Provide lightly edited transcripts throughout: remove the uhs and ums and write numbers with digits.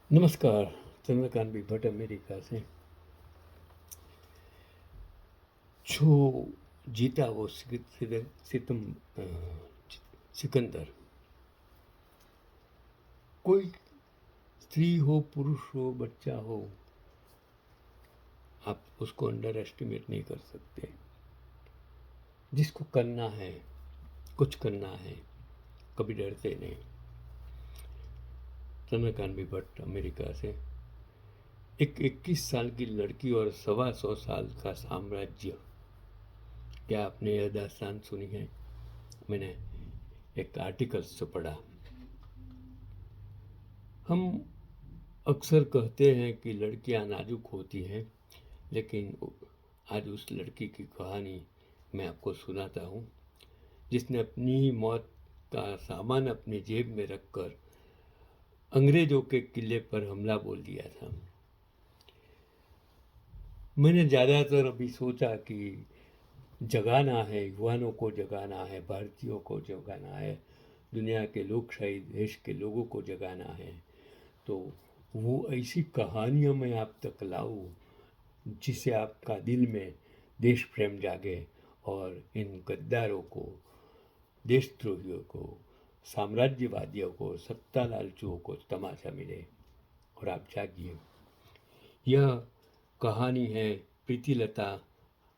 नमस्कार। चंद्रकांत भी भट्ट अमेरिका से। जो जीता वो सितम अ, सिकंदर। कोई स्त्री हो, पुरुष हो, बच्चा हो, आप उसको अंडर एस्टिमेट नहीं कर सकते। जिसको करना है, कुछ करना है, कभी डरते नहीं। चंद्रकांत भी भट्ट अमेरिका से। एक 21 साल की लड़की और 125 साल का साम्राज्य। क्या आपने यह दास्तान सुनी है? मैंने एक आर्टिकल से पढ़ा। हम अक्सर कहते हैं कि लड़कियां नाजुक होती हैं, लेकिन आज उस लड़की की कहानी मैं आपको सुनाता हूँ, जिसने अपनी ही मौत का सामान अपनी जेब में रखकर अंग्रेजों के किले पर हमला बोल दिया था। मैंने ज़्यादातर अभी सोचा कि जगाना है, युवाओं को जगाना है, भारतीयों को जगाना है, दुनिया के लोकशाही देश के लोगों को जगाना है, तो वो ऐसी कहानियाँ मैं आप तक लाऊं जिससे आपका दिल में देश प्रेम जागे और इन गद्दारों को, देशद्रोहियों को, साम्राज्यवादियों को, सत्ता लालचुओं को तमाचा मिले और आप जागिए। यह कहानी है प्रीतिलता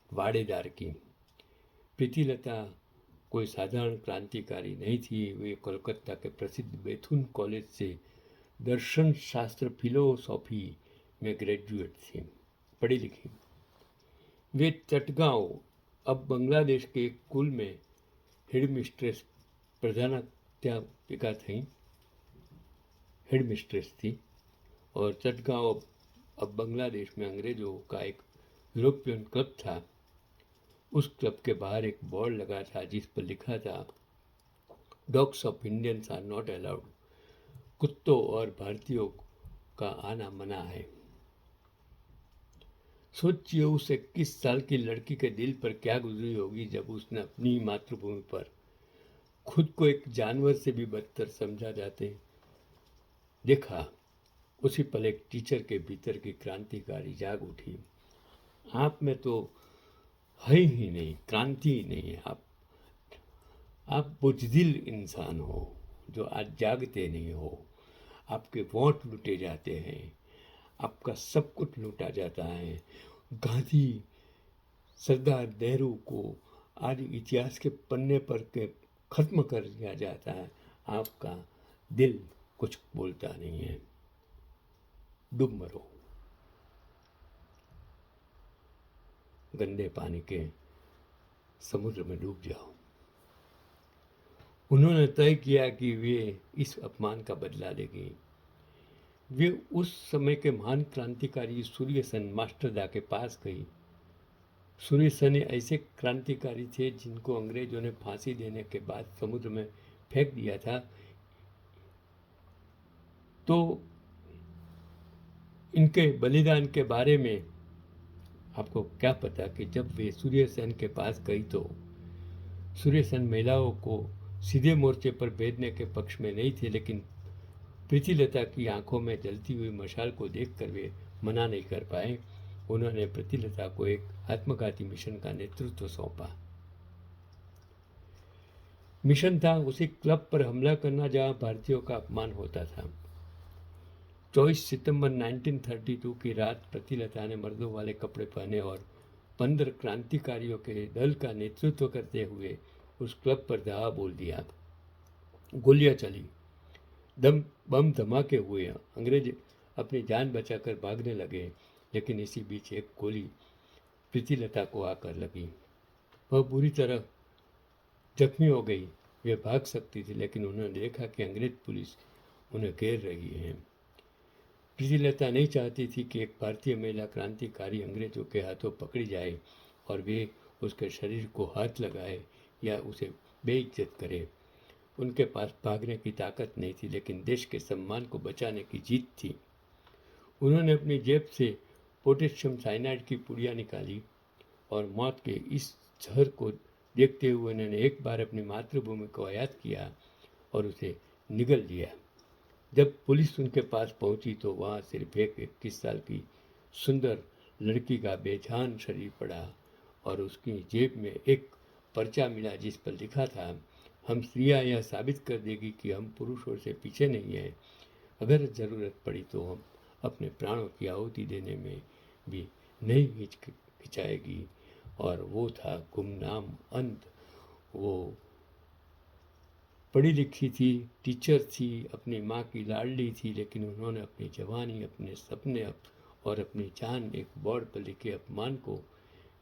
वाडेदार की। प्रीतिलता कोई साधारण क्रांतिकारी नहीं थी। वे कोलकाता के प्रसिद्ध बेथुन कॉलेज से दर्शन शास्त्र फिलोसॉफी में ग्रेजुएट थी, पढ़ी लिखी। वे चटगांव, अब बांग्लादेश के एक स्कूल में हेड मिस्ट्रेस, प्रधानाध्यापिका थी, हेड मिस्ट्रेस थी। और चटगांव अब बांग्लादेश में अंग्रेजों का एक यूरोपियन क्लब था। उस क्लब के बाहर एक बोर्ड लगा था जिस पर लिखा था, dogs of Indians are not allowed. कुत्तों और भारतीयों का आना मना है। सोचिए उस 21 साल की लड़की के दिल पर क्या गुजरी होगी जब उसने अपनी मातृभूमि पर खुद को एक जानवर से भी बदतर समझा जाते देखा। उसी पल एक टीचर के भीतर की क्रांतिकारी जाग उठी। आप में तो है ही नहीं, क्रांति ही नहीं है। आप बुजदिल इंसान हो जो आज जागते नहीं हो। आपके वोट लूटे जाते हैं, आपका सब कुछ लूटा जाता है। गांधी, सरदार नेहरू को आज इतिहास के पन्ने पर के खत्म कर दिया जाता है। आपका दिल कुछ बोलता नहीं है। डूब मरो गंदे पानी के समुद्र में, डूब जाओ। उन्होंने तय किया कि वे इस अपमान का बदला लेंगे। वे उस समय के महान क्रांतिकारी सूर्य सेन मास्टरदा के पास गई। सूर्य सेन ऐसे क्रांतिकारी थे जिनको अंग्रेजों ने फांसी देने के बाद समुद्र में फेंक दिया था। तो इनके बलिदान के बारे में आपको क्या पता कि जब वे सूर्य सेन के पास गई तो सूर्य सेन महिलाओं को सीधे मोर्चे पर भेजने के पक्ष में नहीं थे, लेकिन प्रीतिलता की आंखों में जलती हुई मशाल को देखकर वे मना नहीं कर पाए। उन्होंने प्रीतिलता को एक आत्मघाती मिशन का नेतृत्व सौंपा। मिशन था उसी क्लब पर हमला करना जहां भारतीयों का अपमान होता था। 24 सितंबर 1932 की रात प्रीतिलता ने मर्दों वाले कपड़े पहने और 15 क्रांतिकारियों के दल का नेतृत्व करते हुए उस क्लब पर धावा बोल दिया। गोलियां चली, बम धमाके हुए। अंग्रेज अपनी जान बचाकर भागने लगे, लेकिन इसी बीच एक गोली प्रीतिलता को आकर लगी। वह बुरी तरह जख्मी हो गई। वे भाग सकती थी, लेकिन उन्होंने देखा कि अंग्रेज पुलिस उन्हें घेर रही है। प्रीतिलता नहीं चाहती थी कि एक भारतीय महिला क्रांतिकारी अंग्रेजों के हाथों पकड़ी जाए और वे उसके शरीर को हाथ लगाए या उसे बेइज्जत करे। उनके पास भागने की ताकत नहीं थी, लेकिन देश के सम्मान को बचाने की जीत थी। उन्होंने अपनी जेब से पोटेशियम साइनाइड की पुड़िया निकाली और मौत के इस जहर को देखते हुए उन्होंने एक बार अपनी मातृभूमि को याद किया और उसे निगल लिया। जब पुलिस उनके पास पहुंची तो वहां सिर्फ एक 21 साल की सुंदर लड़की का बेजान शरीर पड़ा और उसकी जेब में एक पर्चा मिला जिस पर लिखा था, हम स्त्रियां यह साबित कर देगी कि हम पुरुषों से पीछे नहीं हैं। अगर ज़रूरत पड़ी तो हम अपने प्राणों की आहुति देने में भी नहीं हिचकिचाएगी। और वो था गुमनाम अंत। वो पढ़ी लिखी थी, टीचर थी, अपनी माँ की लाडली थी, लेकिन उन्होंने अपनी जवानी, अपने सपने और अपनी जान एक बोर्ड पर लिखे अपमान को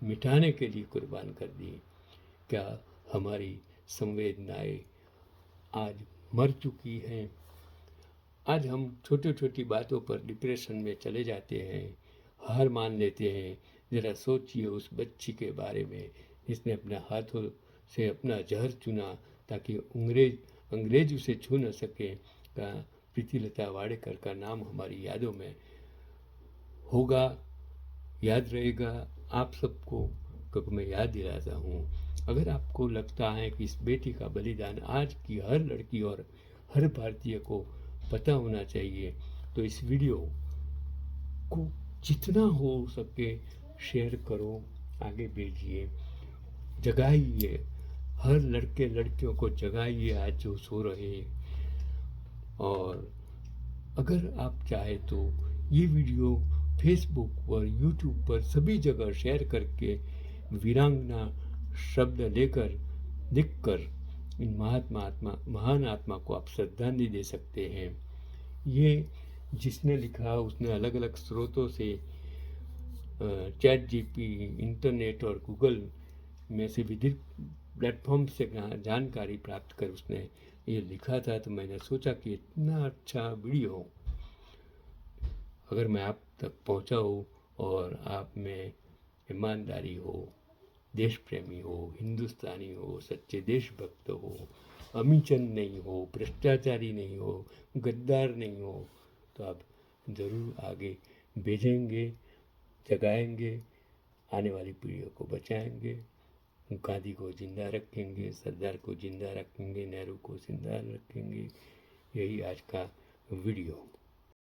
मिटाने के लिए कुर्बान कर दी। क्या हमारी संवेदनाएं आज मर चुकी हैं? आज हम छोटी छोटी बातों पर डिप्रेशन में चले जाते हैं, हार मान लेते हैं। ज़रा सोचिए उस बच्ची के बारे में जिसने अपने हाथों से अपना जहर चुना ताकि अंग्रेज उसे छू न सके। का प्रीतिलता वाडेकर का नाम हमारी यादों में होगा, याद रहेगा आप सबको, क्योंकि मैं याद दिलाता हूँ। अगर आपको लगता है कि इस बेटी का बलिदान आज की हर लड़की और हर भारतीय को पता होना चाहिए तो इस वीडियो को जितना हो सके शेयर करो, आगे भेजिए, जगाइए, हर लड़के लड़कियों को जगाइए आज जो सो रहे। और अगर आप चाहे तो ये वीडियो फेसबुक पर, यूट्यूब पर सभी जगह शेयर करके वीरांगना शब्द लिखकर इन महान आत्मा को आप श्रद्धांजलि दे सकते हैं। ये जिसने लिखा उसने अलग अलग स्रोतों से चैट जीपी, इंटरनेट और गूगल में से विभिन्न प्लेटफॉर्म से जानकारी प्राप्त कर उसने ये लिखा था। तो मैंने सोचा कि इतना अच्छा वीडियो अगर मैं आप तक पहुंचाऊं और आप में ईमानदारी हो, देश प्रेमी हो, हिंदुस्तानी हो, सच्चे देशभक्त हो, अमीचंद नहीं हो, भ्रष्टाचारी नहीं हो, गद्दार नहीं हो, तो आप ज़रूर आगे भेजेंगे, जगाएंगे, आने वाली पीढ़ियों को बचाएंगे, गांधी को जिंदा रखेंगे, सरदार को जिंदा रखेंगे, नेहरू को जिंदा रखेंगे। यही आज का वीडियो।